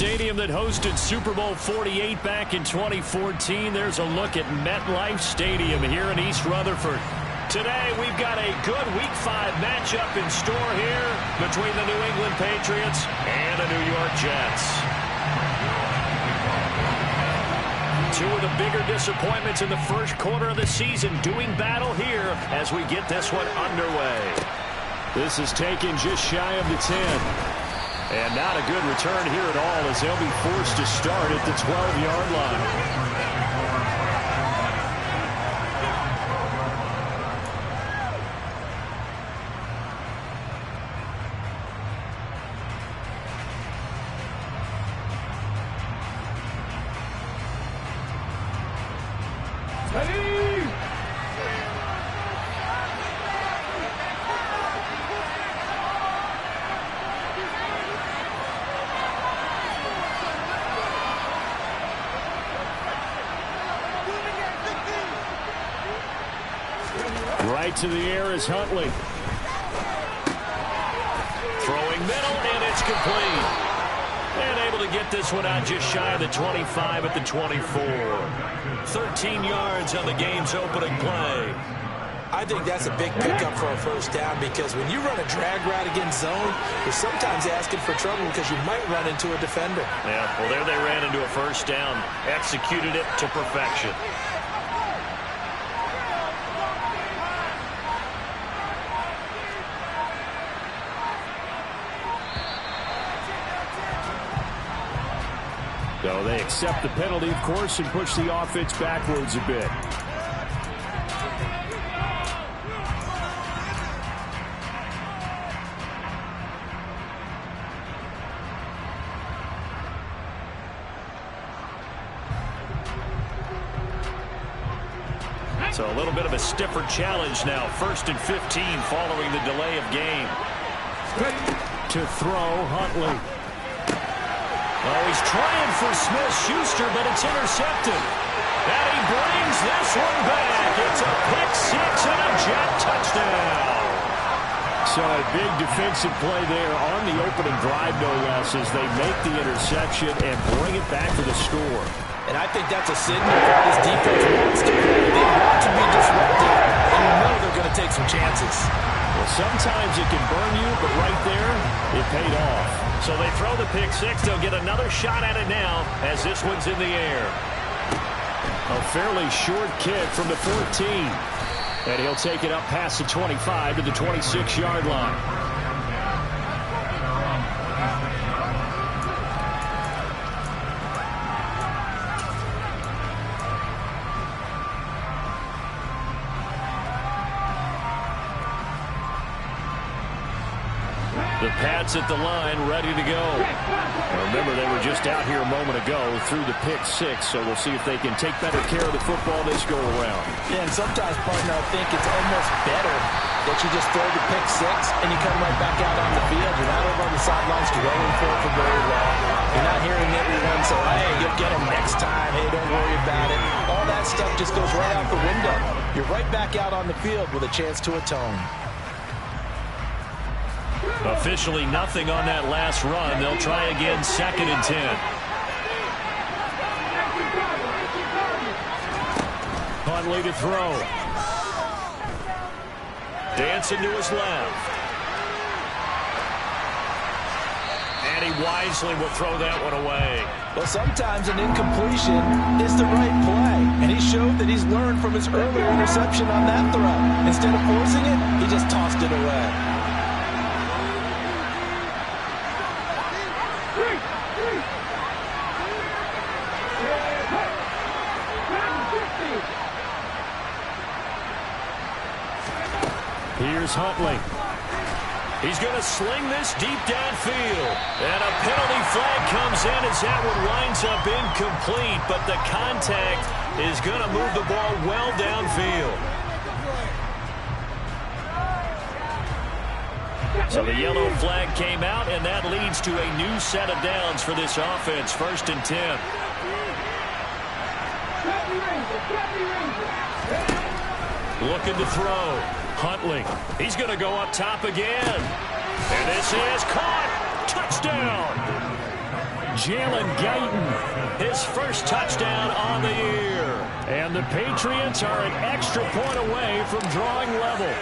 stadium that hosted Super Bowl 48 back in 2014. There's a look at MetLife Stadium here in East Rutherford. Today, we've got a good Week 5 matchup in store here between the New England Patriots and the New York Jets. Two of the bigger disappointments in the first quarter of the season doing battle here as we get this one underway. This is taken just shy of the 10. And not a good return here at all as they'll be forced to start at the 12-yard line. Right to the air is Huntley. Throwing middle, and it's complete. And able to get this one out just shy of the 25 at the 24. 13 yards on the game's opening play. I think that's a big pickup for a first down because when you run a drag route against zone, you're sometimes asking for trouble because you might run into a defender. Yeah, well, there they ran into a first down. Executed it to perfection. So they accept the penalty, of course, and push the offense backwards a bit. So a little bit of a stiffer challenge now. 1st and 15 following the delay of game. To throw, Huntley. Oh, he's trying for Smith-Schuster, but it's intercepted. And he brings this one back. It's a pick six and a Jet touchdown. So a big defensive play there on the opening drive, no less, as they make the interception and bring it back to the score. And I think that's a signal that this defense wants to play. They want to be disruptive, and you know they're going to take some chances. Well, sometimes it can burn you, but right there, it paid off. So they throw the pick six. They'll get another shot at it now as this one's in the air. A fairly short kick from the 14. And he'll take it up past the 25 to the 26-yard line. The Pats at the line, ready to go. Remember, they were just out here a moment ago through the pick six, so we'll see if they can take better care of the football this go-around. Yeah, and sometimes, partner, I think it's almost better that you just throw the pick six and you come right back out on the field. You're not over on the sidelines dwelling for it for very long. You're not hearing everyone say, hey, you'll get them next time. Hey, don't worry about it. All that stuff just goes right out the window. You're right back out on the field with a chance to atone. Officially nothing on that last run. They'll try again, 2nd and 10. Huntley to throw. Dancing to his left. And he wisely will throw that one away. Well, sometimes an incompletion is the right play. And he showed that he's learned from his earlier interception on that throw. Instead of forcing it, he just tossed it away. Here's Huntley. He's going to sling this deep downfield. And a penalty flag comes in as that one winds up incomplete. But the contact is going to move the ball well downfield. So the yellow flag came out, and that leads to a new set of downs for this offense. 1st and 10. Looking to throw. Huntley. He's going to go up top again. And this is caught. Touchdown. Jalen Guyton, his first touchdown on the year. And the Patriots are an extra point away from drawing level.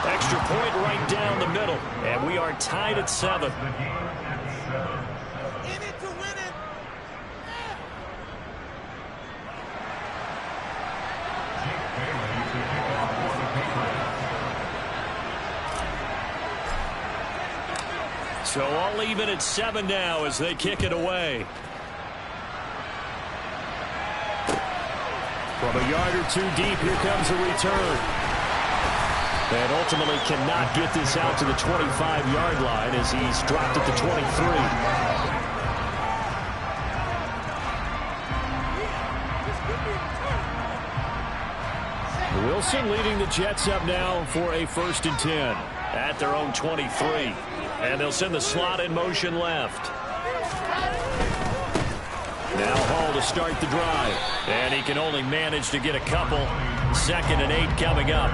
Extra point right down the middle. And we are tied at 7. So all even at 7 now as they kick it away. From a yard or 2 deep, here comes a return. And ultimately cannot get this out to the 25-yard line as he's dropped at the 23. Wilson leading the Jets up now for a 1st and 10 at their own 23. And they'll send the slot in motion left. Now Hall to start the drive. And he can only manage to get a couple. 2nd and 8 coming up.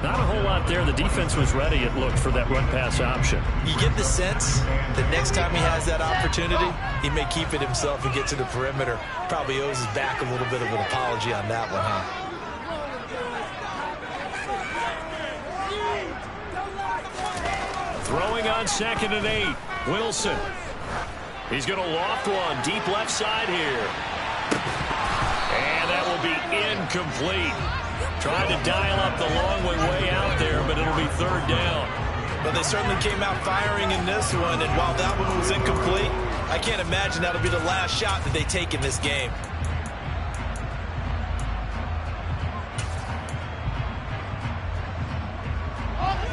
Not a whole lot there. The defense was ready, it looked, for that run-pass option. You get the sense that next time he has that opportunity, he may keep it himself and get to the perimeter. Probably owes his back a little bit of an apology on that one, huh? Throwing on 2nd and 8. Wilson. He's going to loft one. Deep left side here. And that will be incomplete. Tried to dial up the long way out there, but it'll be 3rd down. But they certainly came out firing in this one, and while that one was incomplete, I can't imagine that'll be the last shot that they take in this game.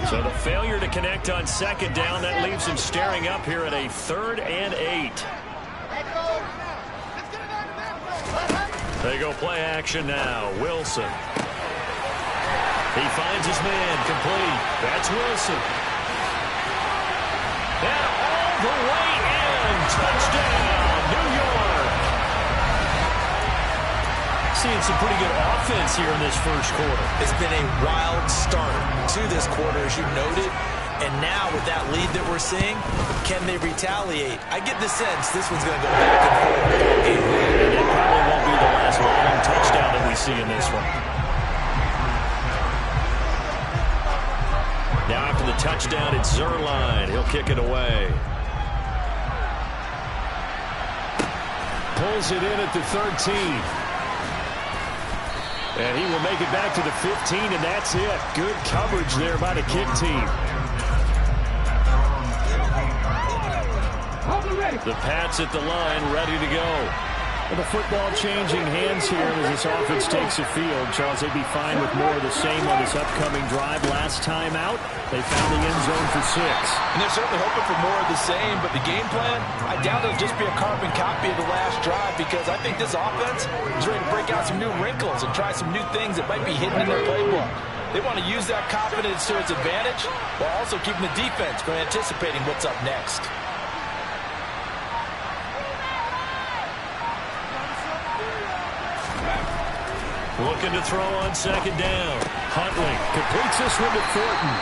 So the failure to connect on 2nd down, that leaves him staring up here at a 3rd and 8. They go play action now. Wilson. He finds his man, complete. That's Wilson. And all the way in. Touchdown, New York. Seeing some pretty good offense here in this first quarter. It's been a wild start to this quarter, as you noted. And now with that lead that we're seeing, can they retaliate? I get the sense this one's going to go back and forth. And it probably won't be the last long touchdown that we see in this one. Now after the touchdown, it's Zerline. He'll kick it away. Pulls it in at the 13. And he will make it back to the 15, and that's it. Good coverage there by the kick team. The Pats at the line, ready to go. Well, the football changing hands here as this offense takes the field. Charles, they'd be fine with more of the same on this upcoming drive. Last time out, they found the end zone for 6. And they're certainly hoping for more of the same, but the game plan, I doubt it'll just be a carbon copy of the last drive, because I think this offense is ready to break out some new wrinkles and try some new things that might be hidden in their playbook. They want to use that confidence to its advantage while also keeping the defense from anticipating what's up next. Looking to throw on 2nd down. Huntley completes this one to Thornton.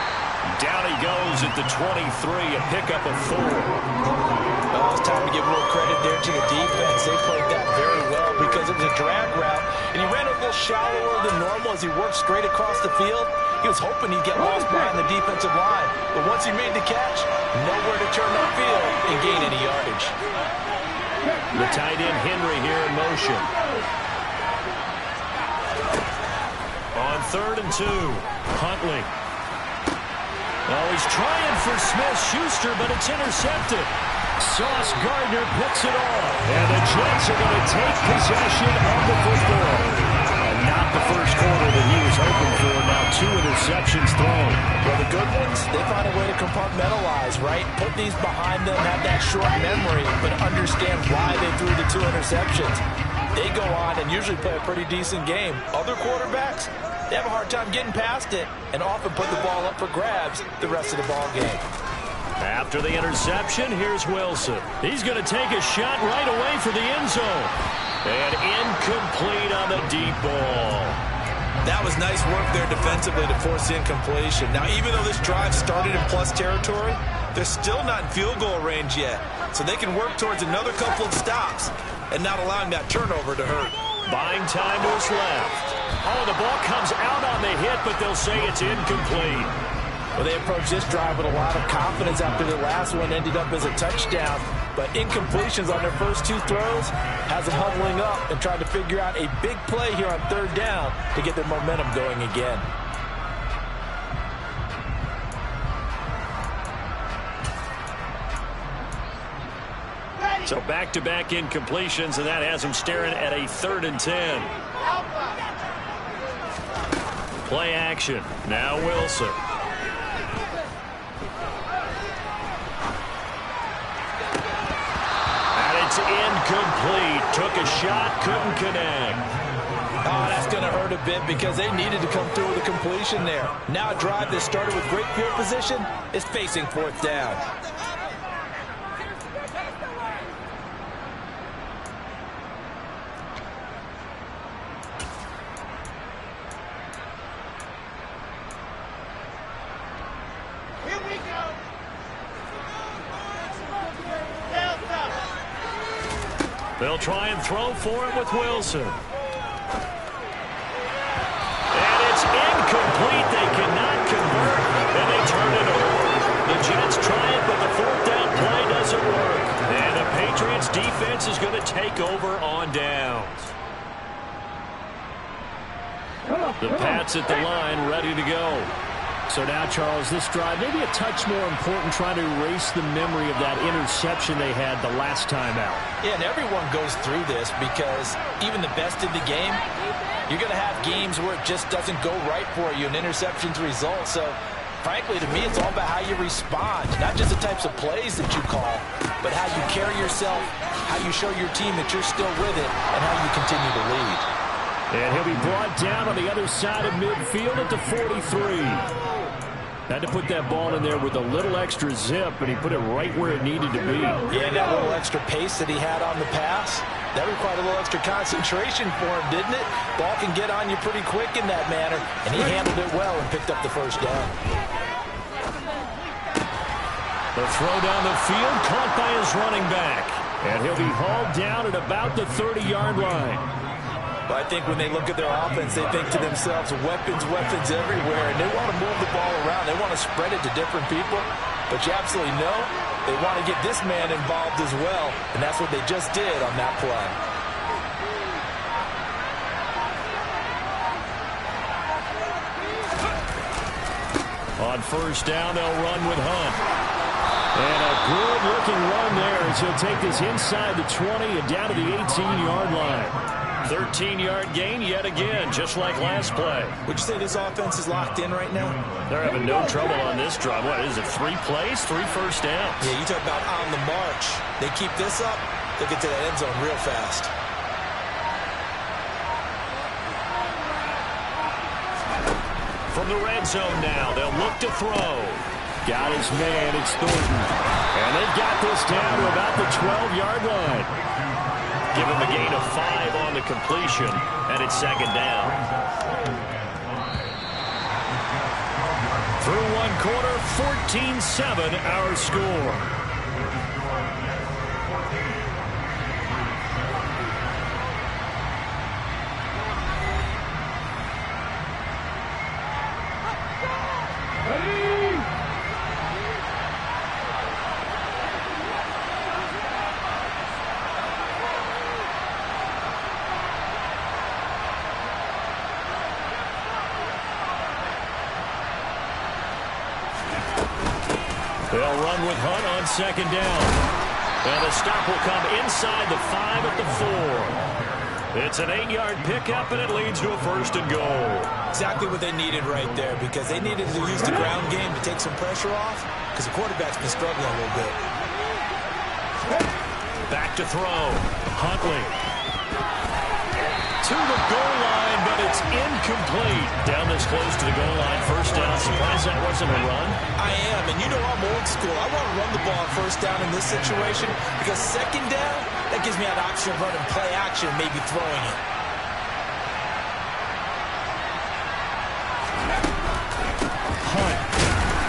Down he goes at the 23, a pickup of 4. Well, it's time to give a little credit there to the defense. They played that very well because it was a drag route, and he ran a little shallower than normal as he worked straight across the field. He was hoping he'd get lost behind the defensive line, but once he made the catch, nowhere to turn upfield and gain any yardage. The tight end Henry here in motion. On 3rd and 2, Huntley. Oh, he's trying for Smith-Schuster, but it's intercepted. Sauce Gardner picks it off. And the Jets are going to take possession of the football. And not the first quarter that he was hoping for. Now 2 interceptions thrown. Well, the good ones, they find a way to compartmentalize, right? Put these behind them, have that short memory, but understand why they threw the 2 interceptions. They go on and usually play a pretty decent game. Other quarterbacks, they have a hard time getting past it and often put the ball up for grabs the rest of the ball game. After the interception, here's Wilson. He's going to take a shot right away for the end zone. And incomplete on the deep ball. That was nice work there defensively to force the incompletion. Now, even though this drive started in plus territory, they're still not in field goal range yet. So they can work towards another couple of stops and not allowing that turnover to hurt. Buying time to his left. Oh, the ball comes out on the hit, but they'll say it's incomplete. Well, they approached this drive with a lot of confidence after the last one ended up as a touchdown. But incompletions on their first two throws has them huddling up and trying to figure out a big play here on third down to get their momentum going again. So back-to-back incompletions, and that has them staring at a 3rd and 10. Play action. Now Wilson. And it's incomplete. Took a shot, couldn't connect. Oh, that's going to hurt a bit because they needed to come through with a completion there. Now a drive that started with great field position is facing 4th down. They'll try and throw for it with Wilson. And it's incomplete. They cannot convert, and they turn it over. The Jets try it, but the 4th down play doesn't work. And the Patriots defense is going to take over on downs. The Pats at the line, ready to go. So now, Charles, this drive maybe a touch more important, trying to erase the memory of that interception they had the last time out. Yeah, and everyone goes through this because even the best in the game, you're going to have games where it just doesn't go right for you, and interceptions result. So, frankly, to me, it's all about how you respond, not just the types of plays that you call, but how you carry yourself, how you show your team that you're still with it, and how you continue to lead. And he'll be brought down on the other side of midfield at the 43. Had to put that ball in there with a little extra zip, and he put it right where it needed to be. Yeah, that little extra pace that he had on the pass, that required a little extra concentration for him, didn't it? Ball can get on you pretty quick in that manner, and he handled it well and picked up the 1st down. The throw down the field, caught by his running back. And he'll be hauled down at about the 30-yard line. But I think when they look at their offense, they think to themselves, weapons, weapons everywhere, and they want to move the ball around. They want to spread it to different people, but you absolutely know they want to get this man involved as well, and that's what they just did on that play. On 1st down, they'll run with Hunt. And a good-looking run there as he'll take this inside the 20 and down to the 18-yard line. 13-yard gain yet again, just like last play. Would you say this offense is locked in right now? They're having no trouble on this drive. What is it, 3 plays, 3 first downs? Yeah, you talk about on the march. They keep this up, they'll get to that end zone real fast. From the red zone now, they'll look to throw. Got his man, it's Thornton. And they've got this down to about the 12-yard line. Give him a gain of 5 on the completion, and it's 2nd down. Through 1 quarter, 14-7 our score. They'll run with Hunt on 2nd down. And the stop will come inside the 5 at the 4. It's an 8-yard pickup, and it leads to a 1st and goal. Exactly what they needed right there, because they needed to use the ground game to take some pressure off, because the quarterback's been struggling a little bit. Back to throw. Huntley. To the goal line, but it's incomplete. Down this close to the goal line. 1st down. Surprised that wasn't a run? I am, and you know I'm old school. I want to run the ball on 1st down in this situation because 2nd down, that gives me that option of running play action and maybe throwing it.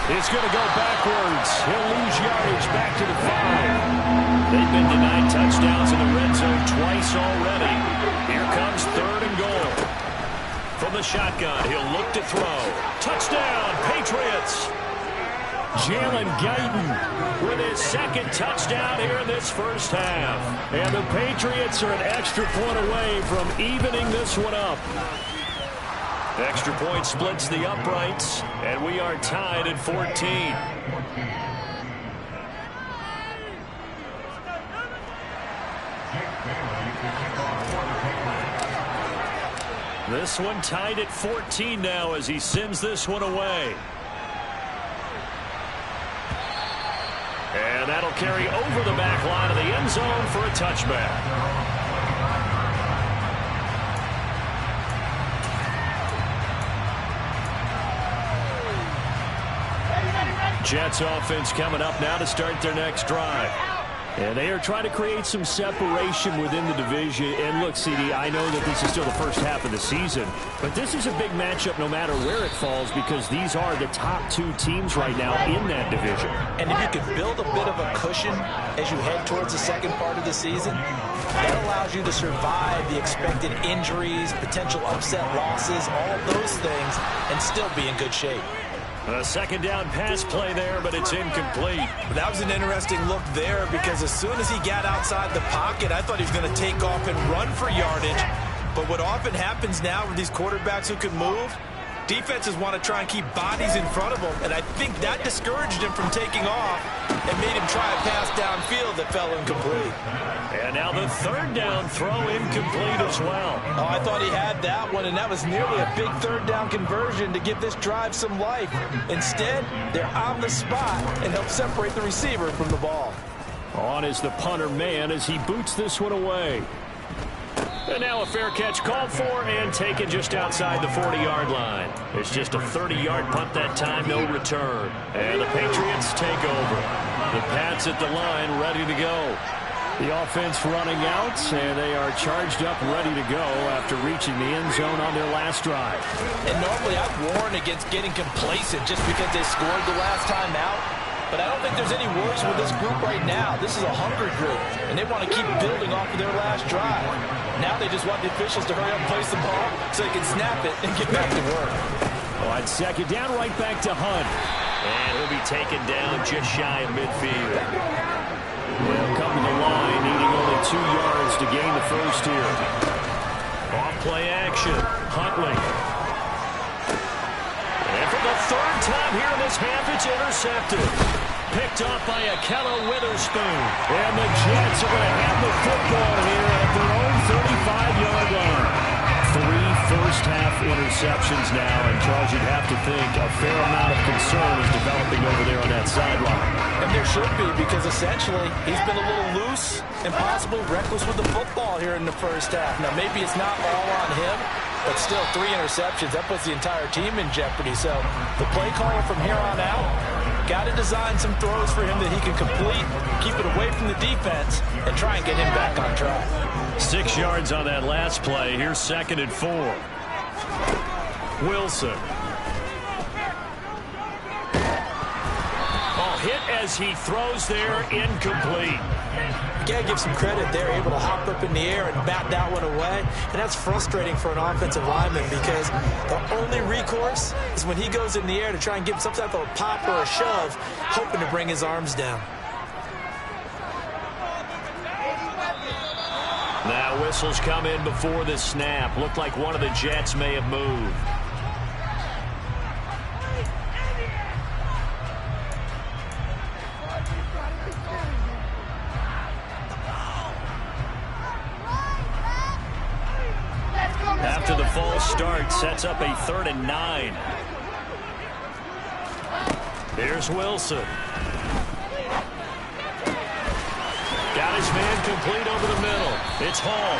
It's going to go backwards. He'll lose yardage back to the 5. They've been denied touchdowns in the red zone twice already. Here comes 3rd and goal. From the shotgun, he'll look to throw. Touchdown, Patriots! Jalen Guyton with his 2nd touchdown here in this first half. And the Patriots are an extra point away from evening this one up. Extra point splits the uprights, and we are tied at 14. This one tied at 14 now as he sends this one away. And that'll carry over the back line of the end zone for a touchback. Jets offense coming up now to start their next drive. And they are trying to create some separation within the division. And look, CD, I know that this is still the first half of the season, but this is a big matchup no matter where it falls because these are the top 2 teams right now in that division. And if you can build a bit of a cushion as you head towards the second part of the season, that allows you to survive the expected injuries, potential upset losses, all of those things, and still be in good shape. A 2nd down pass play there, but it's incomplete. That was an interesting look there because as soon as he got outside the pocket, I thought he was going to take off and run for yardage. But what often happens now with these quarterbacks who can move, defenses want to try and keep bodies in front of them, and I think that discouraged him from taking off and made him try a pass downfield that fell incomplete. And now the 3rd down throw incomplete as well. Oh, I thought he had that one, and that was nearly a big 3rd down conversion to give this drive some life. Instead, they're on the spot and help separate the receiver from the ball. On is the punter man as he boots this one away. And now a fair catch called for and taken just outside the 40-yard line. It's just a 30-yard punt that time, no return. And the Patriots take over. The Pats at the line, ready to go. The offense running out, and they are charged up, ready to go after reaching the end zone on their last drive. And normally I'd warn against getting complacent just because they scored the last time out. But I don't think there's any worries with this group right now. This is a hungry group, and they want to keep building off of their last drive. Now they just want the officials to hurry up and place the ball so they can snap it and get back to work. On 2nd down, right back to Hunt. And he'll be taken down just shy of midfield. They'll come to the line, needing only 2 yards to gain the first here. Off play action, Huntley. And for the 3rd time here in this half, it's intercepted. Picked off by Akella Witherspoon. And the Jets are going to have the football here at their own 35-yard line. 3 first-half interceptions now, and Charles, you'd have to think a fair amount of concern is developing over there on that sideline. And there should be, because essentially he's been a little loose and possibly reckless with the football here in the first half. Now, maybe it's not all on him, but still 3 interceptions. That puts the entire team in jeopardy. So the play caller from here on out got to design some throws for him that he can complete, keep it away from the defense, and try and get him back on track. 6 yards on that last play. Here's 2nd and 4. Wilson. Oh, hit as he throws there, incomplete. You got to give some credit. They're able to hop up in the air and bat that one away. And that's frustrating for an offensive lineman because the only recourse is when he goes in the air to try and give some type of a pop or a shove, hoping to bring his arms down. Now whistles come in before the snap. Looked like one of the Jets may have moved. After the false start, sets up a 3rd and 9. Here's Wilson. Got his man complete over the middle. It's Hall.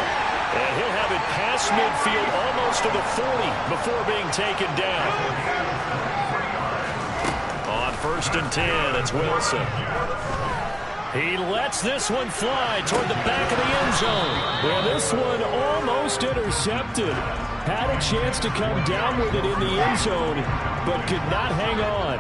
And he'll have it past midfield almost to the 40 before being taken down. On 1st and 10, it's Wilson. He lets this one fly toward the back of the end zone. Well, this one almost intercepted. Had a chance to come down with it in the end zone, but could not hang on.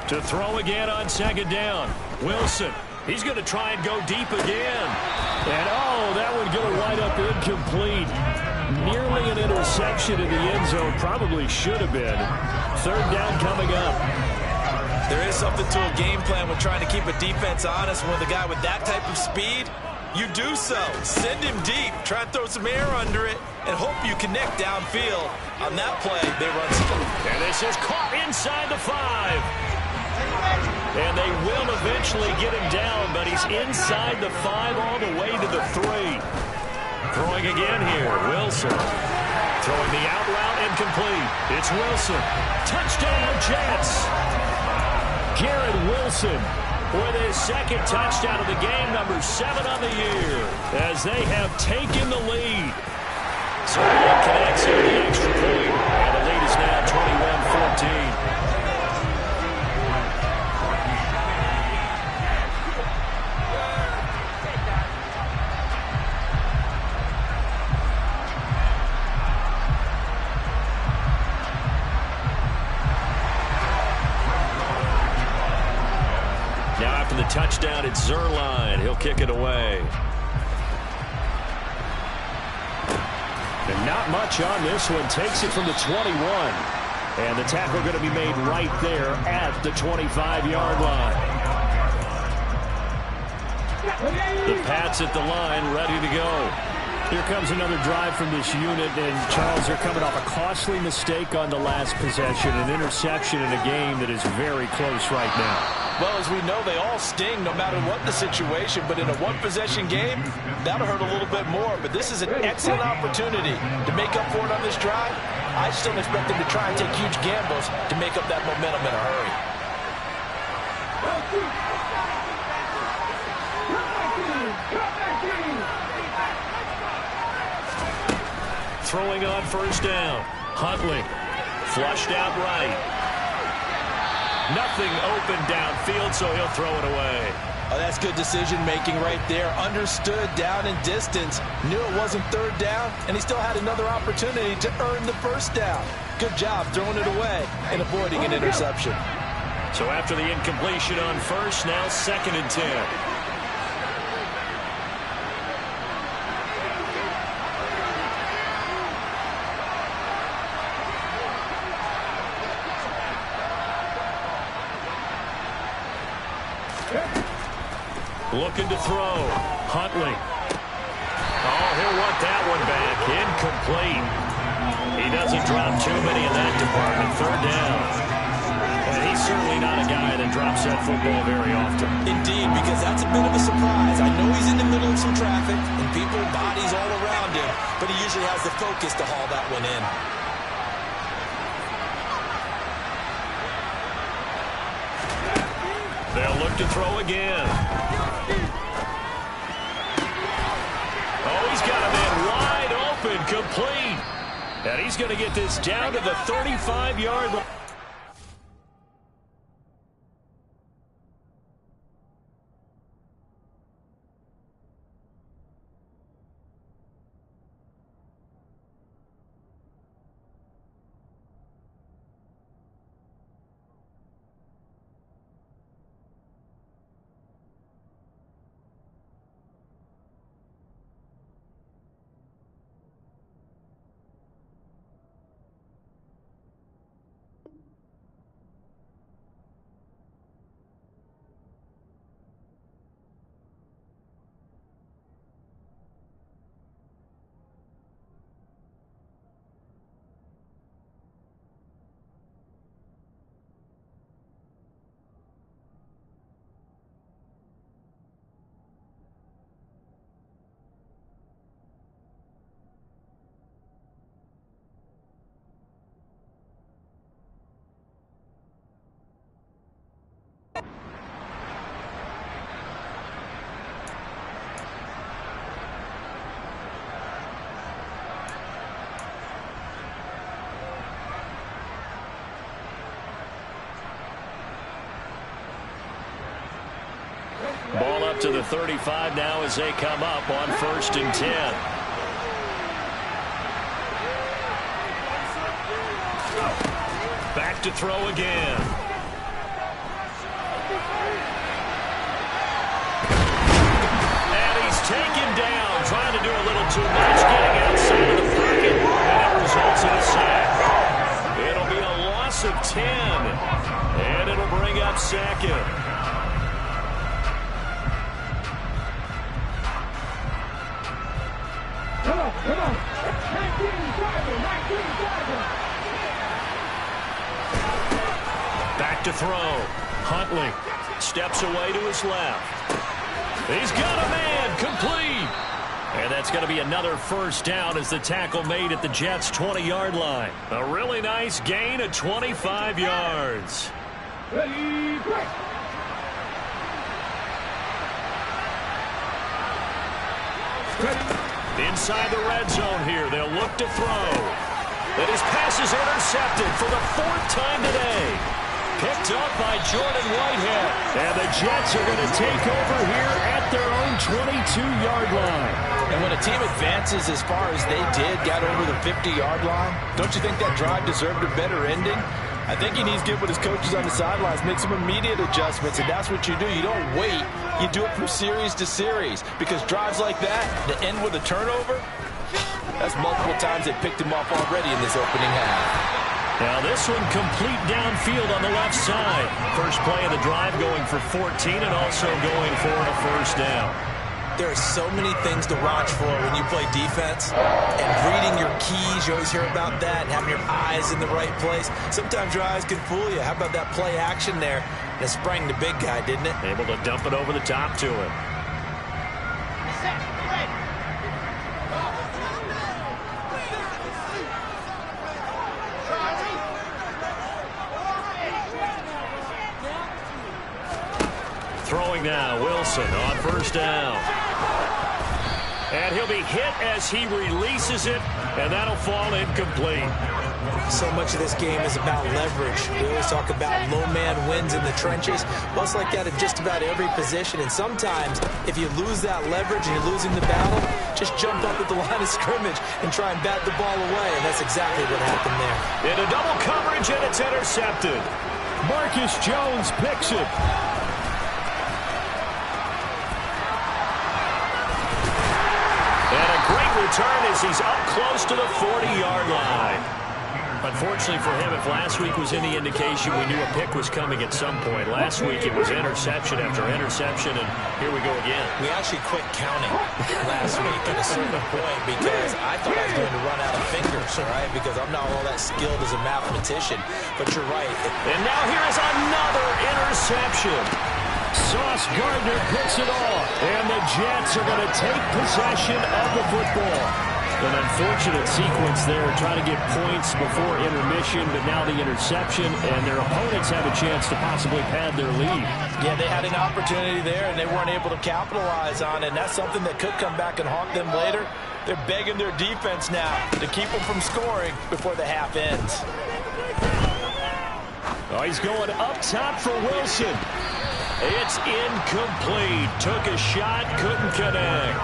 To throw again on second down. Wilson. He's going to try and go deep again. And, oh, that one going to wind up incomplete. Nearly an interception in the end zone. Probably should have been. Third down coming up. There is something to a game plan when trying to keep a defense honest. When the guy with that type of speed, you do so. Send him deep. Try and throw some air under it and hope you connect downfield. On that play, they run. And this is caught inside the 5. And they will eventually get him down, but he's inside the 5 all the way to the 3. Throwing again here, Wilson. Throwing the out route incomplete. It's Wilson. Touchdown, Jets. Garrett Wilson with his second touchdown of the game, number 7 on the year, as they have taken the lead. So he connects here the extra point, and the lead is now 21-14. The touchdown at Zerline. He'll kick it away. And not much on this one. Takes it from the 21. And the tackle going to be made right there at the 25-yard line. The Pats at the line, ready to go. Here comes another drive from this unit, and Charles, they're coming off a costly mistake on the last possession, an interception in a game that is very close right now. Well, as we know, they all sting no matter what the situation, but in a one-possession game, that'll hurt a little bit more. But this is an excellent opportunity to make up for it on this drive. I just don't expect them to try and take huge gambles to make up that momentum in a hurry. Throwing on first down. Huntley flushed out right. Nothing open downfield, so he'll throw it away. Oh, that's good decision-making right there. Understood down and distance. Knew it wasn't third down, and he still had another opportunity to earn the first down. Good job throwing it away and avoiding an interception. So after the incompletion on first, now 2nd and 10. Looking to throw. Huntley. Oh, he'll want that one back. Incomplete. He doesn't drop too many in that department. Third down. And he's certainly not a guy that drops that football very often. Indeed, because that's a bit of a surprise. I know he's in the middle of some traffic and people, bodies all around him, but he usually has the focus to haul that one in. They'll look to throw again. Oh, he's got a man wide open, complete. And he's going to get this down to the 35-yard line. up to the 35 now as they come up on 1st and 10. Back to throw again. And he's taken down, trying to do a little too much, getting outside of the pocket, and it results in a sack. It'll be a loss of 10, and it'll bring up 2nd. Come on. 19 Back to throw. Huntley steps away to his left. He's got a man, complete. And that's going to be another 1st down as the tackle made at the Jets' 20-yard line. A really nice gain of 25 yards. Ready, break. Inside the red zone here, they'll look to throw. And his pass is intercepted for the 4th time today. Picked up by Jordan Whitehead. And the Jets are going to take over here at their own 22-yard line. And when a team advances as far as they did, got over the 50-yard line, don't you think that drive deserved a better ending? I think he needs to get with his coaches on the sidelines, make some immediate adjustments, and that's what you do. You don't wait. You do it from series to series, because drives like that, that end with a turnover, that's multiple times they picked him off already in this opening half. Now this one complete downfield on the left side. First play of the drive going for 14 and also going for a 1st down. There are so many things to watch for when you play defense, and reading your keys, you always hear about that, and having your eyes in the right place. Sometimes your eyes can fool you. How about that play action there? That sprang the big guy, didn't it? Able to dump it over the top to him. Throwing now, Wilson on 1st down. And he'll be hit as he releases it, and that'll fall incomplete. So much of this game is about leverage. We always talk about low man wins in the trenches. Well, it's like that in just about every position. And sometimes, if you lose that leverage and you're losing the battle, just jump up at the line of scrimmage and try and bat the ball away. And that's exactly what happened there. Into double coverage, and it's intercepted. Marcus Jones picks it. And a great return as he's up close to the 40-yard line. Unfortunately for him, if last week was any indication, we knew a pick was coming at some point. Last week it was interception after interception, and here we go again. We actually quit counting last week at a certain point because I thought I was going to run out of fingers, all right, because I'm not all that skilled as a mathematician. But you're right. And now here is another interception. Sauce Gardner puts it off, and the Jets are going to take possession of the football. An unfortunate sequence there, trying to get points before intermission, but now the interception, and their opponents have a chance to possibly pad their lead. Yeah, they had an opportunity there, and they weren't able to capitalize on it, and that's something that could come back and haunt them later. They're begging their defense now to keep them from scoring before the half ends. Oh, he's going up top for Wilson. It's incomplete. Took a shot, couldn't connect.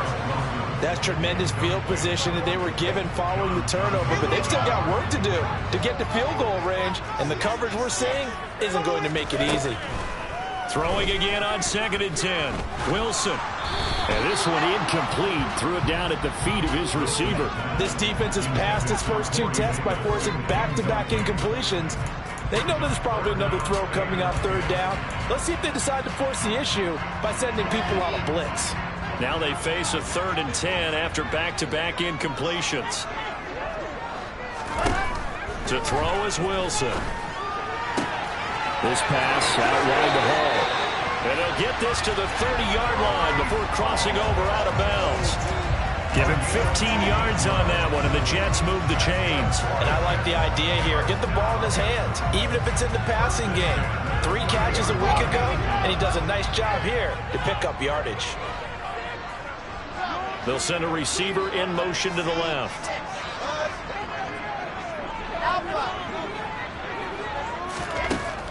That's tremendous field position that they were given following the turnover, but they've still got work to do to get to field goal range, and the coverage we're seeing isn't going to make it easy. Throwing again on 2nd and 10. Wilson. And this one incomplete. Threw it down at the feet of his receiver. This defense has passed its first 2 tests by forcing back-to-back incompletions. They know there's probably another throw coming out 3rd down. Let's see if they decide to force the issue by sending people on a blitz. Now they face a 3rd and 10 after back-to-back incompletions. To throw is Wilson. This pass out wide to Hall. And he'll get this to the 30-yard line before crossing over out of bounds. Give him 15 yards on that one, and the Jets move the chains. And I like the idea here. Get the ball in his hands, even if it's in the passing game. 3 catches a week ago, and he does a nice job here to pick up yardage. They'll send a receiver in motion to the left.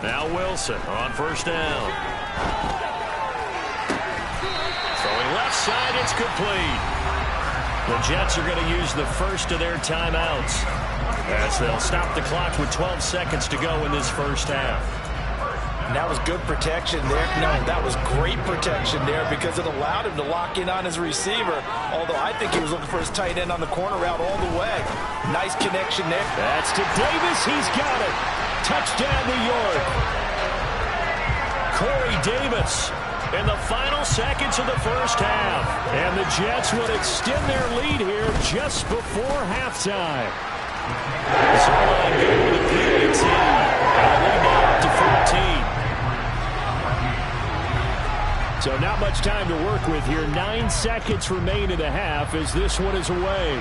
Now Wilson on 1st down. It's complete. The Jets are going to use the first of their timeouts as they'll stop the clock with 12 seconds to go in this first half. And that was good protection there. No, that was great protection there because it allowed him to lock in on his receiver, although I think he was looking for his tight end on the corner route all the way. Nice connection there. That's to Davis. He's got it. Touchdown, New York. Corey Davis in the final seconds of the first half. And the Jets will extend their lead here just before halftime. Sideline good with a PAT. And the lead now up to 14. So not much time to work with here. 9 seconds remain in the half as this one is away.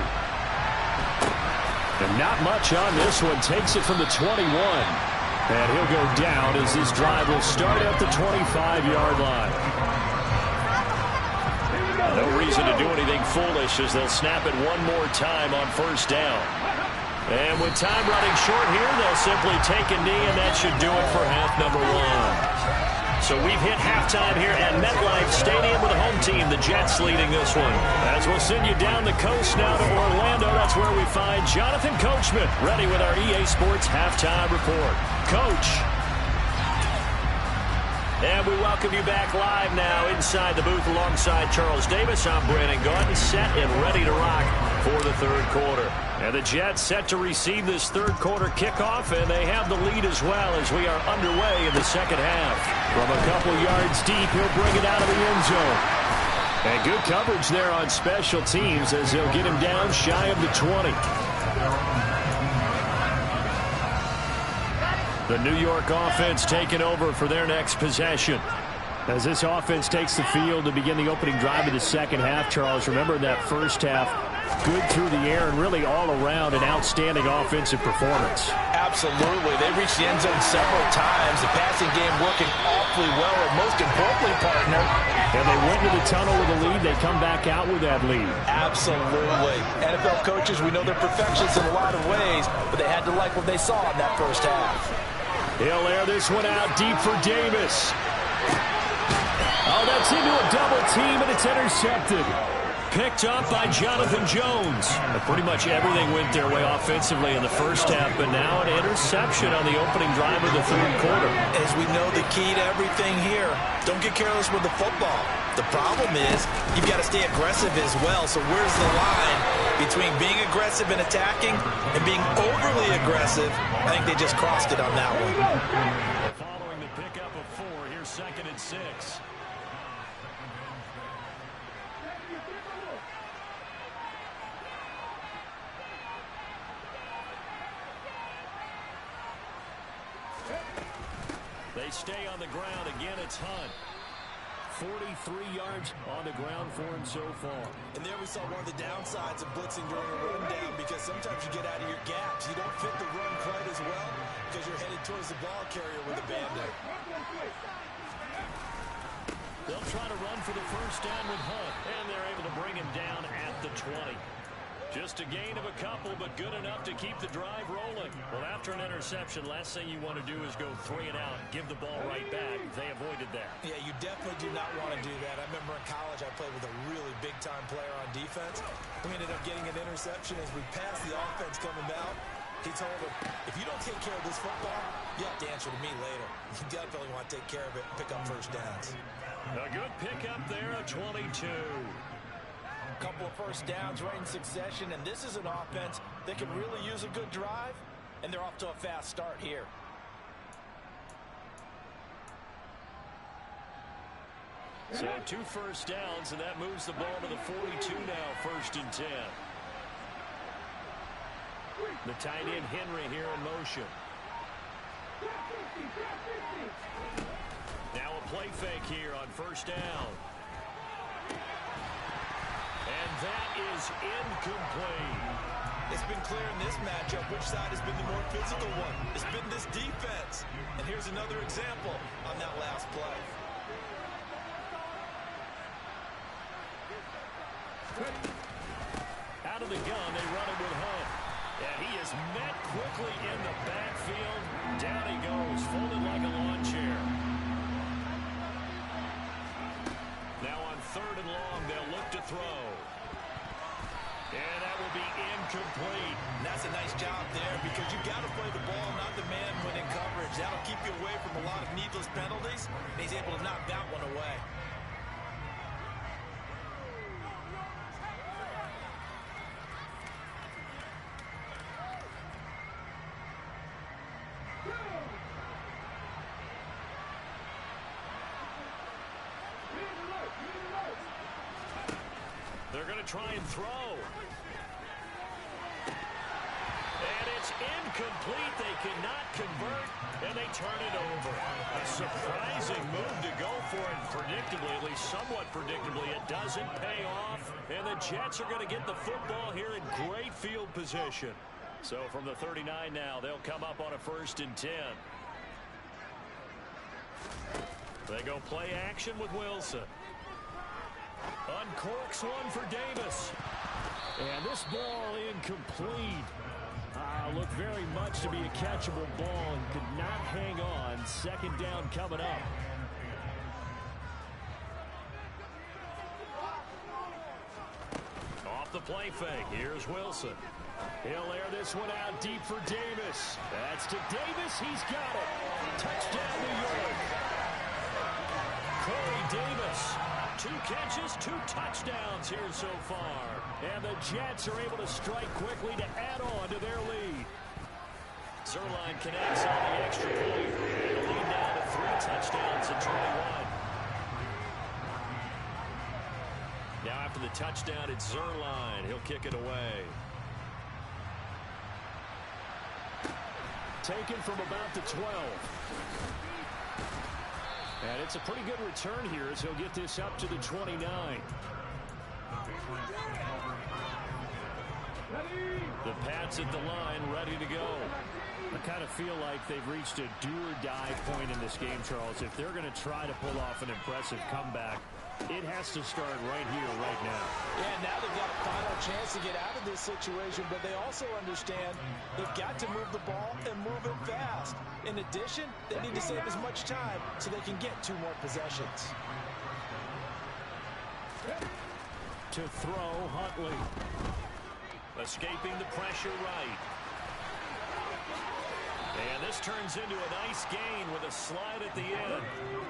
And not much on this one. Takes it from the 21. And he'll go down as this drive will start at the 25-yard line. No reason to do anything foolish as they'll snap it one more time on first down. And with time running short here, they'll simply take a knee, and that should do it for half number one. So we've hit halftime here at MetLife Stadium with the home team, the Jets, leading this one. As we'll send you down the coast now to Orlando, that's where we find Jonathan Coachman, ready with our EA Sports halftime report. Coach. And we welcome you back live now inside the booth alongside Charles Davis. I'm Brandon Gaudin, set and ready to rock for the third quarter. And the Jets set to receive this third quarter kickoff, and they have the lead as well as we are underway in the second half. From a couple yards deep, he'll bring it out of the end zone. And good coverage there on special teams as they'll get him down shy of the 20. The New York offense taking over for their next possession. As this offense takes the field to begin the opening drive of the second half, Charles, remember in that first half, good through the air and really all around an outstanding offensive performance. Absolutely. They reached the end zone several times. The passing game working awfully well, and most importantly, partner. And they went to the tunnel with a lead. They come back out with that lead. Absolutely. NFL coaches, we know they're perfectionists in a lot of ways, but they had to like what they saw in that first half. He'll air this one out deep for Davis. Oh, that's into a double team, and it's intercepted. Picked up by Jonathan Jones. Pretty much everything went their way offensively in the first half, but now an interception on the opening drive of the third quarter. As we know, the key to everything here, don't get careless with the football. The problem is you've got to stay aggressive as well. So where's the line between being aggressive and attacking and being overly aggressive? I think they just crossed it on that one. Following the pickup of 4, here's 2nd and 6. They stay on the ground. Again, it's Hunt. 43 yards on the ground for him so far. And there we saw one of the downsides of blitzing during a rundown, because sometimes you get out of your gaps. You don't fit the run quite as well because you're headed towards the ball carrier with a Band-Aid. They'll try to run for the first down with Hunt, and they're able to bring him down at the 20. Just a gain of a couple, but good enough to keep the drive rolling. Well, after an interception, last thing you want to do is go 3 and out, give the ball right back. They avoided that. Yeah, you definitely do not want to do that. I remember in college I played with a really big-time player on defense. We ended up getting an interception as we passed the offense coming out. He told him, if you don't take care of this football, you have to answer to me later. You definitely want to take care of it and pick up first downs. A good pickup there, a 22. Couple of first downs right in succession, and this is an offense that can really use a good drive, and they're off to a fast start here. So 2 first downs, and that moves the ball to the 42 now, 1st and 10. The tight end Henry here in motion. Now a play fake here on first down. And that is incomplete. It's been clear in this matchup which side has been the more physical one. It's been this defense. And here's another example on that last play. Out of the gun, they run it with Hunt. And he is met quickly in the backfield. Down he goes, folded like a lawn chair. Now on 3rd and long. They'll look to throw. And that will be incomplete. And that's a nice job there because you've got to play the ball, not the man when in coverage. That'll keep you away from a lot of needless penalties. And he's able to knock that one away. They're going to try and throw. And it's incomplete. They cannot convert, and they turn it over. A surprising move to go for it. Predictably, at least somewhat predictably, it doesn't pay off. And the Jets are going to get the football here in great field position. So from the 39 now, they'll come up on a 1st and 10. They go play action with Wilson. Uncorks one for Davis. And this ball incomplete. Looked very much to be a catchable ball and could not hang on. 2nd down coming up. Off the play fake. Here's Wilson. He'll air this one out deep for Davis. That's to Davis. He's got it. Touchdown, New York. Corey Davis. 2 catches, 2 touchdowns here so far. And the Jets are able to strike quickly to add on to their lead. Zerline connects on the extra point. They'll lead now to 3 touchdowns at 21. Now after the touchdown, it's Zerline. He'll kick it away. Taken from about the 12. And it's a pretty good return here as he'll get this up to the 29. The Pats at the line, ready to go. I kind of feel like they've reached a do-or-die point in this game, Charles. If they're going to try to pull off an impressive comeback, it has to start right here, right now. Yeah, now they've got a final chance to get out of this situation, but they also understand they've got to move the ball and move it fast. In addition, they need to save as much time so they can get 2 more possessions. To throw, Huntley. Escaping the pressure right. And this turns into a nice gain with a slide at the end.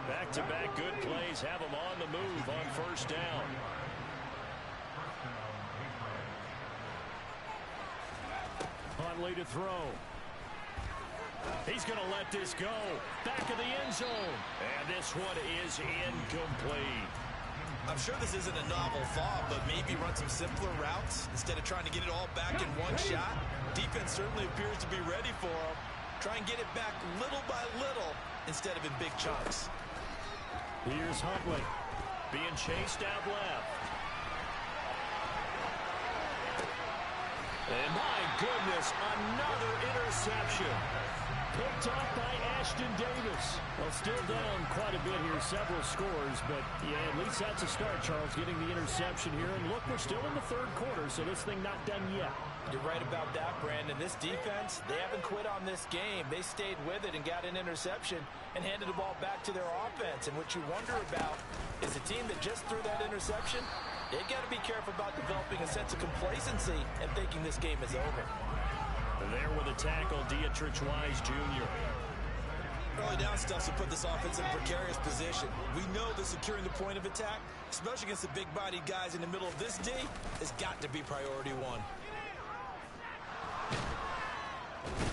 Back-to-back good plays have them on the move on 1st down. Huntley to throw. He's going to let this go. Back of the end zone. And this one is incomplete. I'm sure this isn't a novel thought, but maybe run some simpler routes instead of trying to get it all back in one shot. Defense certainly appears to be ready for him. Try and get it back little by little instead of in big chunks. Here's Huntley. Being chased out left. And my goodness, another interception. Picked off by Ashton Davis. Well, still down quite a bit here, several scores, but yeah, at least that's a start, Charles, getting the interception here. And look, we're still in the 3rd quarter, so this thing not done yet. You're right about that, Brandon. This defense, they haven't quit on this game. They stayed with it and got an interception and handed the ball back to their offense. And what you wonder about is a team that just threw that interception, they've got to be careful about developing a sense of complacency and thinking this game is over. There with a tackle, Dietrich Wise Jr. Early down stuff to put this offense in a precarious position. We know that securing the point of attack, especially against the big-bodied guys in the middle of this D, has got to be priority 1.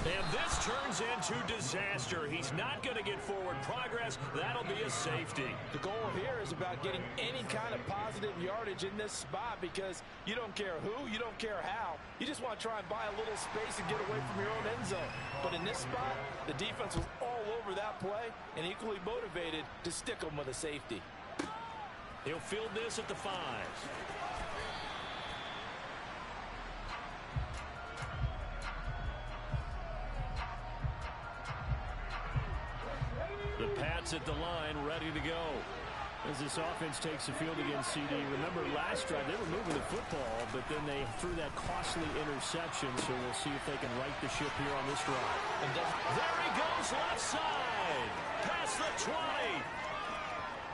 And this turns into disaster. He's not going to get forward progress. That'll be a safety. The goal here is about getting any kind of positive yardage in this spot because you don't care who, you don't care how. You just want to try and buy a little space and get away from your own end zone. But in this spot, the defense was all over that play and equally motivated to stick them with a safety. He'll field this at the 5. The Pats at the line, ready to go. As this offense takes the field against CD. Remember, last drive, they were moving the football, but then they threw that costly interception, so we'll see if they can right the ship here on this drive. And there he goes, left side. Past the 20.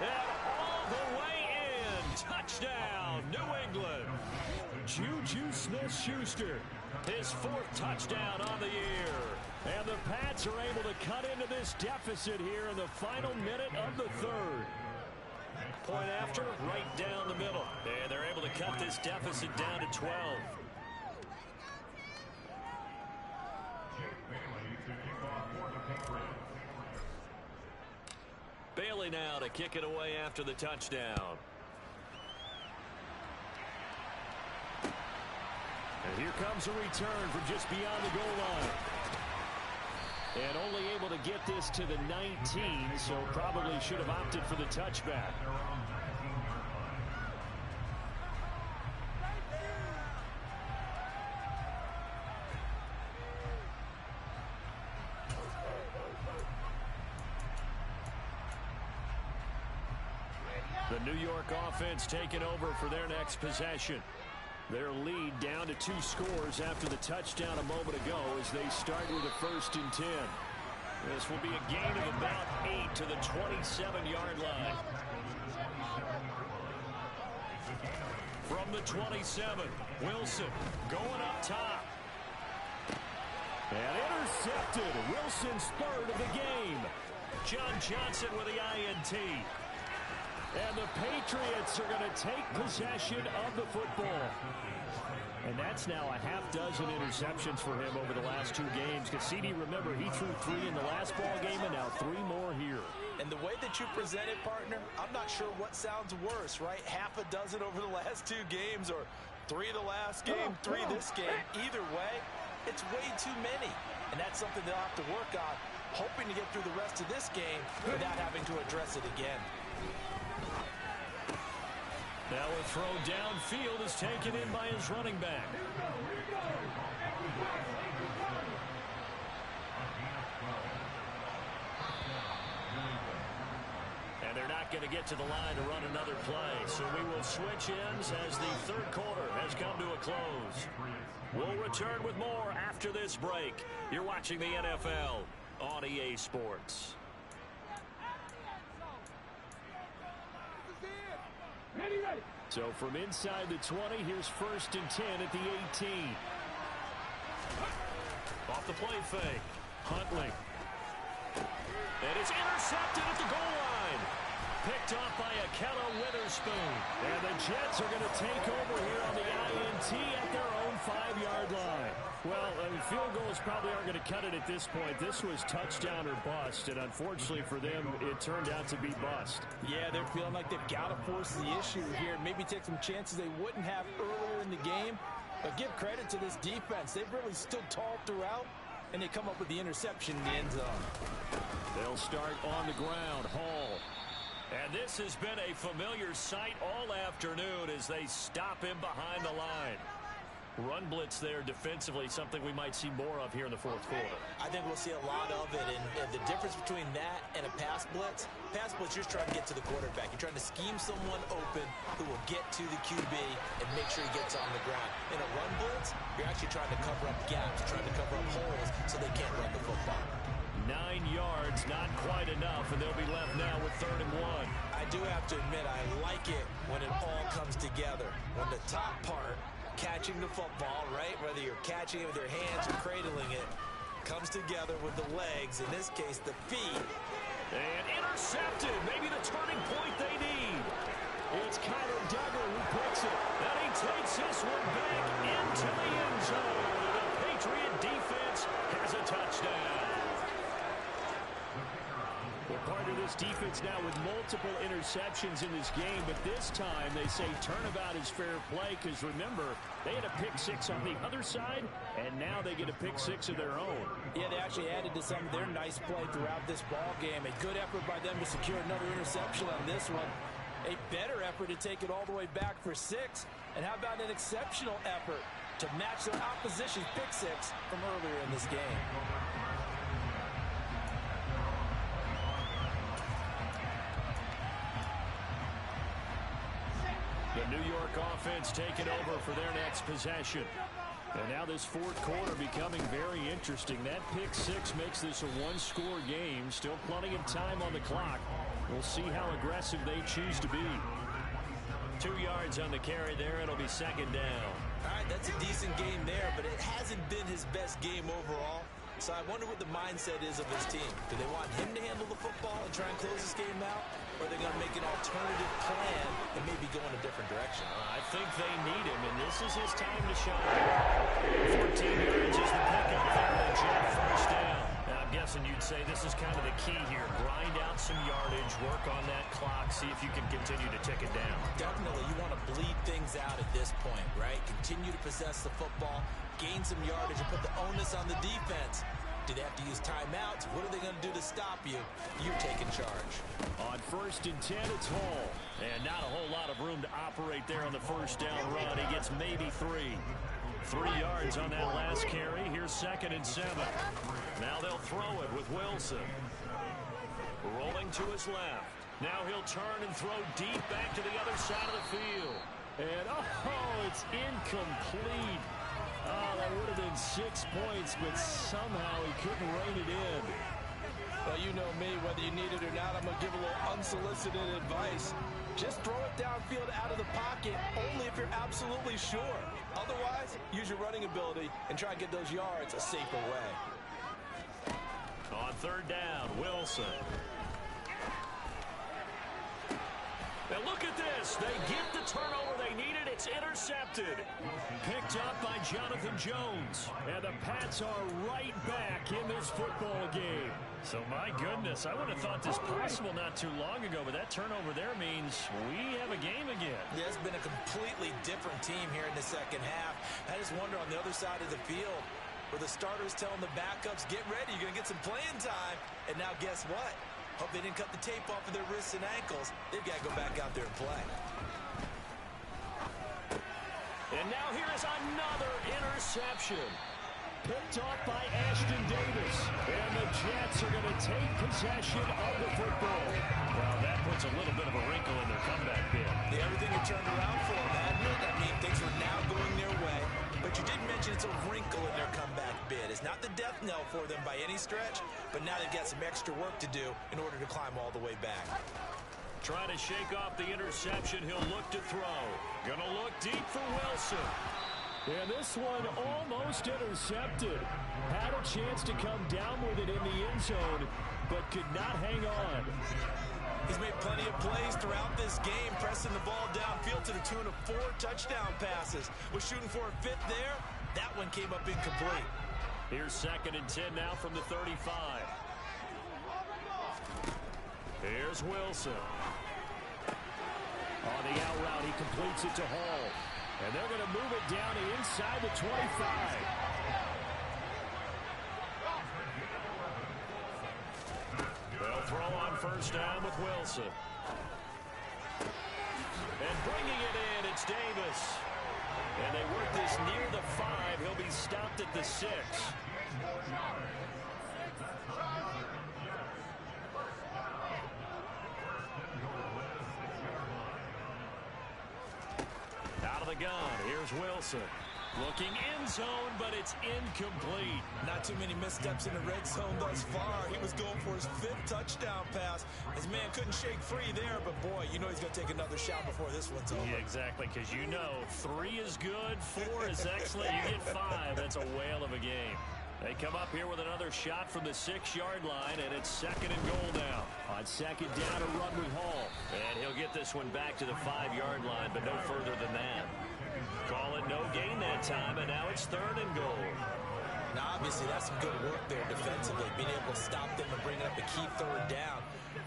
And all the way in. Touchdown, New England. Juju Smith-Schuster, his 4th touchdown on the year. And the Pats are able to cut into this deficit here in the final minute of the 3rd. Point after, right down the middle. And they're able to cut this deficit down to 12. Bailey now to kick it away after the touchdown. And here comes a return from just beyond the goal line. And only able to get this to the 19, so probably should have opted for the touchback. The New York offense taking over for their next possession. Their lead down to 2 scores after the touchdown a moment ago as they start with a 1st and 10. This will be a gain of about 8 to the 27-yard line. From the 27, Wilson going up top. And intercepted. Wilson's 3rd of the game. John Johnson with the INT. And the Patriots are going to take possession of the football. And that's now a half-dozen interceptions for him over the last 2 games. Cassini, remember, he threw 3 in the last ball game and now 3 more here. And the way that you present it, partner, I'm not sure what sounds worse, right? Half a dozen over the last 2 games or 3 the last game, 3 this game. Either way, it's way too many. And that's something they'll have to work on, hoping to get through the rest of this game without having to address it again. Now a throw downfield is taken in by his running back. And they're not going to get to the line to run another play. So we will switch ends as the 3rd quarter has come to a close. We'll return with more after this break. You're watching the NFL on EA Sports. So from inside the 20, here's 1st and 10 at the 18. Off the play fake. Huntley. And it's intercepted at the goal line. Picked off by Akello Witherspoon. And the Jets are going to take over here on the INT at their own 5-yard line. Well, field goals probably aren't going to cut it at this point. This was touchdown or bust, and unfortunately for them, it turned out to be bust. Yeah, they're feeling like they've got to force the issue here. Maybe take some chances they wouldn't have earlier in the game. But give credit to this defense. They've really stood tall throughout, and they come up with the interception in the end zone. They'll start on the ground. Hall. And this has been a familiar sight all afternoon as they stop him behind the line. Run blitz there defensively, something we might see more of here in the 4th quarter. I think we'll see a lot of it, and the difference between that and a pass blitz, you're just trying to get to the quarterback. You're trying to scheme someone open who will get to the QB and make sure he gets on the ground. In a run blitz, you're actually trying to cover up gaps, trying to cover up holes so they can't run the football. 9 yards, not quite enough, and they'll be left now with 3rd and 1. I do have to admit, I like it when it all comes together. When the top part, catching the football, right, whether you're catching it with your hands or cradling it, comes together with the legs, in this case, the feet. And intercepted, maybe the turning point they need. It's Kyler Duggar who picks it, and he takes this one back into the end zone. The Patriot defense has a touchdown. Well, part of this defense now with multiple interceptions in this game, but this time they say turnabout is fair play because, remember, they had a pick 6 on the other side, and now they get a pick 6 of their own. Yeah, they actually added to some of their nice play throughout this ball game. A good effort by them to secure another interception on this one. A better effort to take it all the way back for 6. And how about an exceptional effort to match their opposition's pick 6 from earlier in this game? The New York offense taking over for their next possession. And now this 4th quarter becoming very interesting. That pick 6 makes this a 1-score game. Still plenty of time on the clock. We'll see how aggressive they choose to be. 2 yards on the carry there. It'll be second down. All right, that's a decent game there, but it hasn't been his best game overall. So I wonder what the mindset is of his team. Do they want him to handle the football and try and close this game out? Or are they going to make an alternative plan and maybe go in a different direction? I think they need him, and this is his time to shine. 14 yards is the pickup there. The Jet first down. Now, I'm guessing you'd say this is kind of the key here. Grind out some yardage, work on that clock, see if you can continue to tick it down. Definitely, you want to bleed things out at this point, right? Continue to possess the football, gain some yardage, and put the onus on the defense. Do they have to use timeouts? What are they going to do to stop you? You're taking charge. On 1st and 10, it's Hall. And not a whole lot of room to operate there on the first down run. He gets maybe 3. 3 yards on that last carry. Here's 2nd and 7. Now they'll throw it with Wilson. Rolling to his left. Now he'll turn and throw deep back to the other side of the field. And, oh, it's incomplete. Oh, that would have been 6 points, but somehow he couldn't rein it in. Well, you know me, whether you need it or not, I'm going to give a little unsolicited advice. Just throw it downfield out of the pocket, only if you're absolutely sure. Otherwise, use your running ability and try and get those yards a safer way. On 3rd down, Wilson. Now look at this. They get the turnover they needed. It's intercepted. Picked up by Jonathan Jones. And the Pats are right back in this football game. So, my goodness, I would have thought this possible not too long ago, but that turnover there means we have a game again. Yeah, it's been a completely different team here in the second half. I just wonder on the other side of the field where the starters telling the backups, get ready, you're going to get some playing time. And now guess what? Hope they didn't cut the tape off of their wrists and ankles. They've got to go back out there and play. And now here is another interception. Picked off by Ashton Davis. And the Jets are going to take possession of the football. Well, that puts a little bit of a wrinkle in their comeback bid. Yeah, everything had turned around for them, hadn't it? I mean, things were now going their way. But you did mention it's a wrinkle in their comeback bid. It's not the death knell for them by any stretch, but now they've got some extra work to do in order to climb all the way back. Trying to shake off the interception. He'll look to throw. Gonna look deep for Wilson. And this one almost intercepted. Had a chance to come down with it in the end zone, but could not hang on. He's made plenty of plays throughout this game, pressing the ball downfield to the tune of 4 touchdown passes. Was shooting for a 5th there. That one came up incomplete. Here's 2nd and 10 now from the 35. Here's Wilson. On the out route, he completes it to Hall. And they're going to move it down to inside the 25. They'll throw on 1st down with Wilson. And bringing it in, it's Davis. And they work this near the 5. He'll be stopped at the 6. Out of the gun, here's Wilson. Looking end zone, but it's incomplete. Not too many missteps in the red zone thus far. He was going for his 5th touchdown pass. His man couldn't shake free there, but boy, you know he's going to take another shot before this one's over. Yeah, exactly, because you know 3 is good, 4 is excellent. You get 5. That's a whale of a game. They come up here with another shot from the 6-yard line, and it's 2nd and goal now. On 2nd down, a run with Hall. And he'll get this one back to the 5-yard line, but no further than that. Call it no gain that time, and now it's 3rd and goal. Now, obviously, that's some good work there defensively, being able to stop them and bring up a key 3rd down.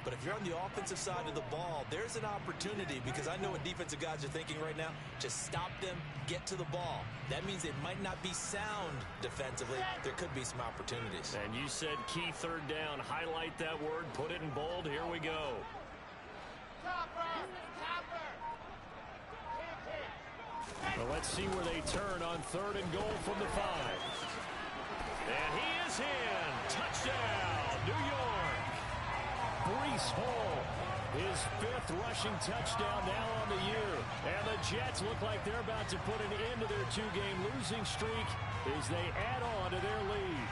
But if you're on the offensive side of the ball, there's an opportunity, because I know what defensive guys are thinking right now. Just stop them, get to the ball. That means it might not be sound defensively. There could be some opportunities. And you said key 3rd down. Highlight that word, put it in bold. Here we go. Well, let's see where they turn on 3rd and goal from the 5. And he is in. Touchdown, New York. Breece Hall, his 5th rushing touchdown now on the year. And the Jets look like they're about to put an end to their 2-game losing streak as they add on to their lead.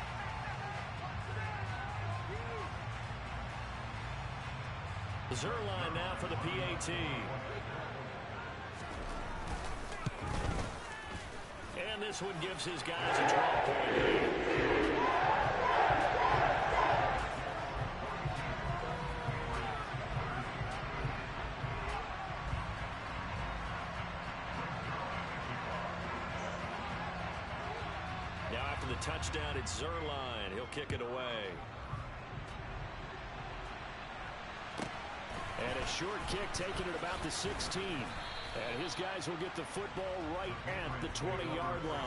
Zerline now for the PAT. this one gives his guys a 12-point lead. Now after the touchdown, it's Zerline. He'll kick it away. And a short kick taken at about the 16. And his guys will get the football right at the 20-yard line.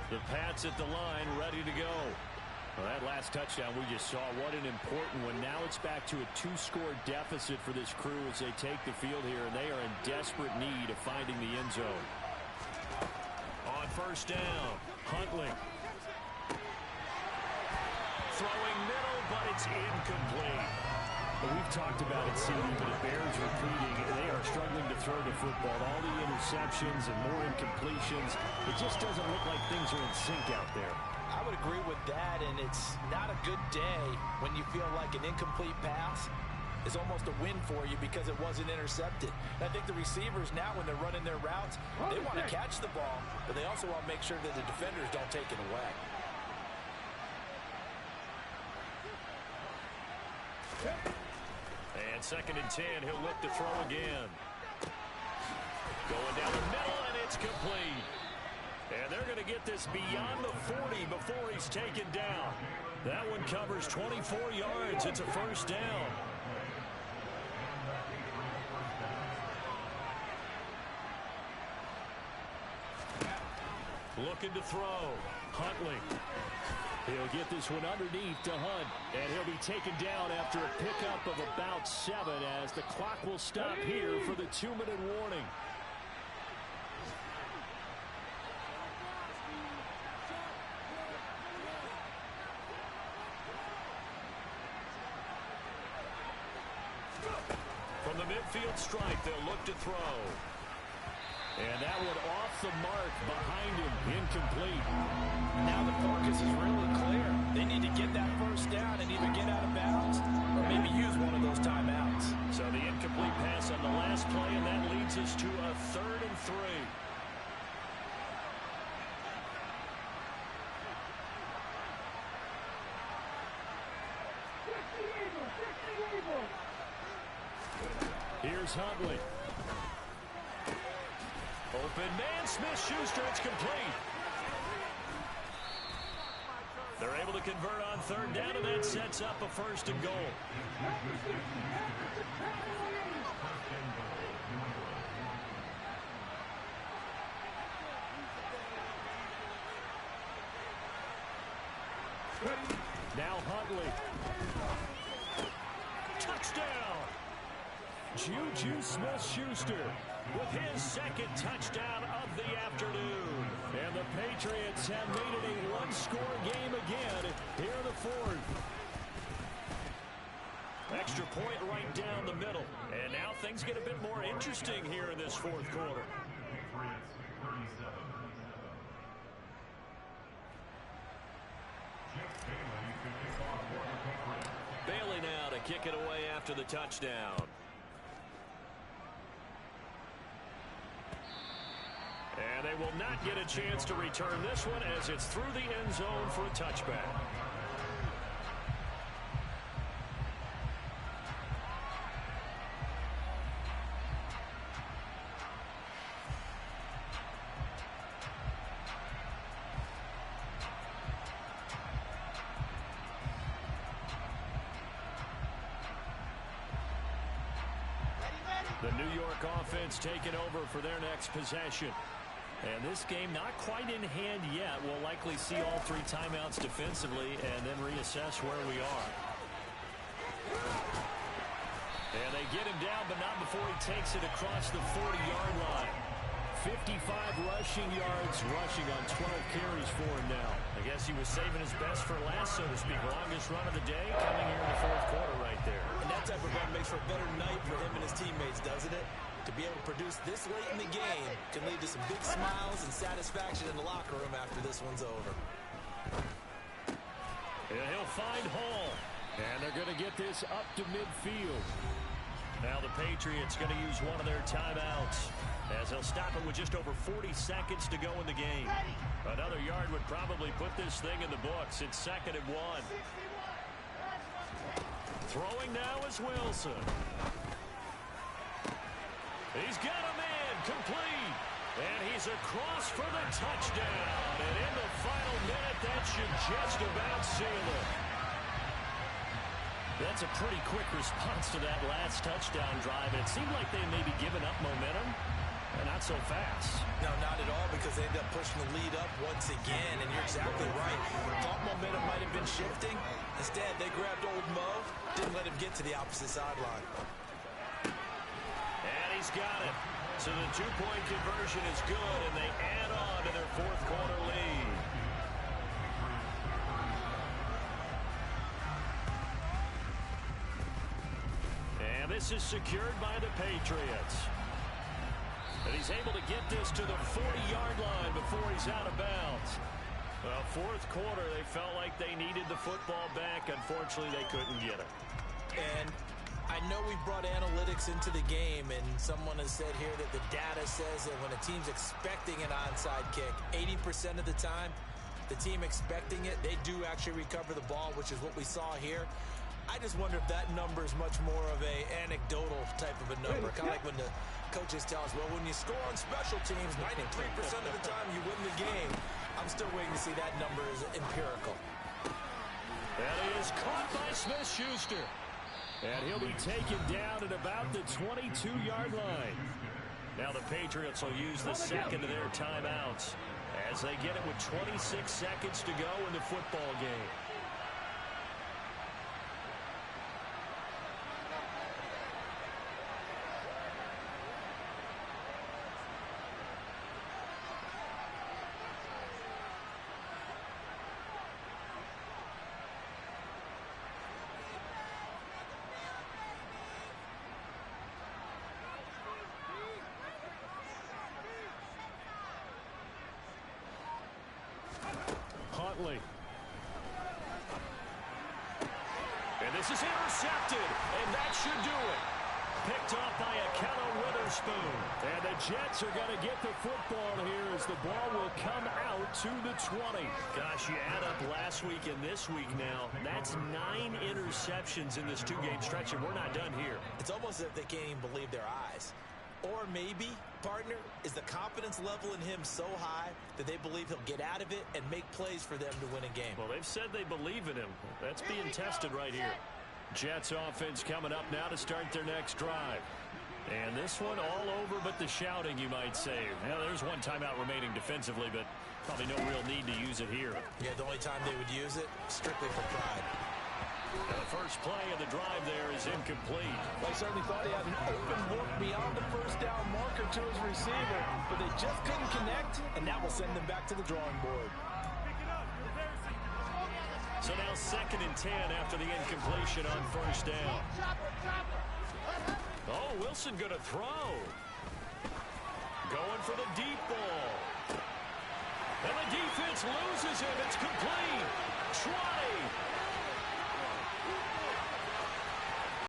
The Pats at the line, ready to go. Well, that last touchdown we just saw, what an important one. Now it's back to a 2-score deficit for this crew as they take the field here, and they are in desperate need of finding the end zone. On first down, Huntley. Throwing middle, but it's incomplete. We've talked about it, CD, but it bears repeating. They are struggling to throw the football. All the interceptions and more incompletions. It just doesn't look like things are in sync out there. I would agree with that, and it's not a good day when you feel like an incomplete pass is almost a win for you because it wasn't intercepted. And I think the receivers now, when they're running their routes, they want to catch the ball, but they also want to make sure that the defenders don't take it away. And 2nd and 10, he'll look to throw again. Going down the middle, and it's complete. And they're going to get this beyond the 40 before he's taken down. That one covers 24 yards. It's a first down. Looking to throw. Huntley. He'll get this one underneath to Hunt. And he'll be taken down after a pickup of about 7 as the clock will stop here for the 2-minute warning. From the midfield stripe, they'll look to throw. And that one off the mark behind him, incomplete. Now the focus is really clear. They need to get that first down and either get out of bounds or maybe use one of those timeouts. So the incomplete pass on the last play, and that leads us to a 3rd and 3. Here's Huntley. Open man, Smith-Schuster, it's complete. They're able to convert on 3rd down, and that sets up a 1st and goal. Now Huntley. Touchdown! Juju Smith-Schuster with his 2nd touchdown of the afternoon. And the Patriots have made it a 1-score game again here in the 4th. Extra point right down the middle. And now things get a bit more interesting here in this 4th quarter. Bailey now to kick it away after the touchdown. And they will not get a chance to return this one as it's through the end zone for a touchback. The New York offense taking over for their next possession. And this game not quite in hand yet. We'll likely see all 3 timeouts defensively and then reassess where we are. And they get him down, but not before he takes it across the 40-yard line. 55 rushing yards, rushing on 12 carries for him now. I guess he was saving his best for last, so to speak. Longest run of the day coming here in the 4th quarter right there. And that type of run makes for a better night for him and his teammates, doesn't it? to be able to produce this late in the game can lead to some big smiles and satisfaction in the locker room after this one's over. And he'll find Hall. And they're going to get this up to midfield. Now the Patriots going to use one of their timeouts, as they'll stop it with just over 40 seconds to go in the game. Another yard would probably put this thing in the books. It's 2nd and 1. Throwing now is Wilson. He's got a man complete. And he's across for the touchdown. And in the final minute, that should just about seal it. That's a pretty quick response to that last touchdown drive. And it seemed like they may be giving up momentum. Not so fast. No, not at all, because they ended up pushing the lead up once again. And you're exactly right. Thought momentum might have been shifting. Instead, they grabbed old Mo, didn't let him get to the opposite sideline. And he's got it. So the two-point conversion is good, and they add on to their fourth-quarter lead. And this is secured by the Patriots. And he's able to get this to the 40-yard line before he's out of bounds. Well, fourth quarter, they felt like they needed the football back. Unfortunately, they couldn't get it. And I know we brought analytics into the game, and someone has said here that the data says that when a team's expecting an onside kick, 80% of the time, the team expecting it, they do actually recover the ball, which is what we saw here. I just wonder if that number is much more of a anecdotal type of a number. Kind of like when the coaches tell us, well, when you score on special teams, 93% of the time you win the game. I'm still waiting to see that number is empirical. That is caught by Smith-Schuster. And he'll be taken down at about the 22-yard line. Now the Patriots will use the second of their timeouts as they get it with 26 seconds to go in the football game. And this is intercepted, and that should do it. Picked off by Akello Witherspoon. And the Jets are going to get the football here as the ball will come out to the 20. Gosh, you add up last week and this week now. That's 9 interceptions in this two-game stretch, and we're not done here. It's almost as if they can't even believe their eyes. Or maybe, partner, is the confidence level in him so high that they believe he'll get out of it and make plays for them to win a game. Well, they've said they believe in him. That's being tested right here. Jets offense coming up now to start their next drive. And this one all over but the shouting, you might say. Now, there's one timeout remaining defensively, but probably no real need to use it here. Yeah, the only time they would use it, strictly for pride. And the first play of the drive there is incomplete. They certainly thought he had an open look beyond the first down marker to his receiver, but they just couldn't connect, and that will send them back to the drawing board. So now 2nd and 10 after the incompletion on first down. Oh, Wilson going to throw. Going for the deep ball. And the defense loses him. It's complete. 20.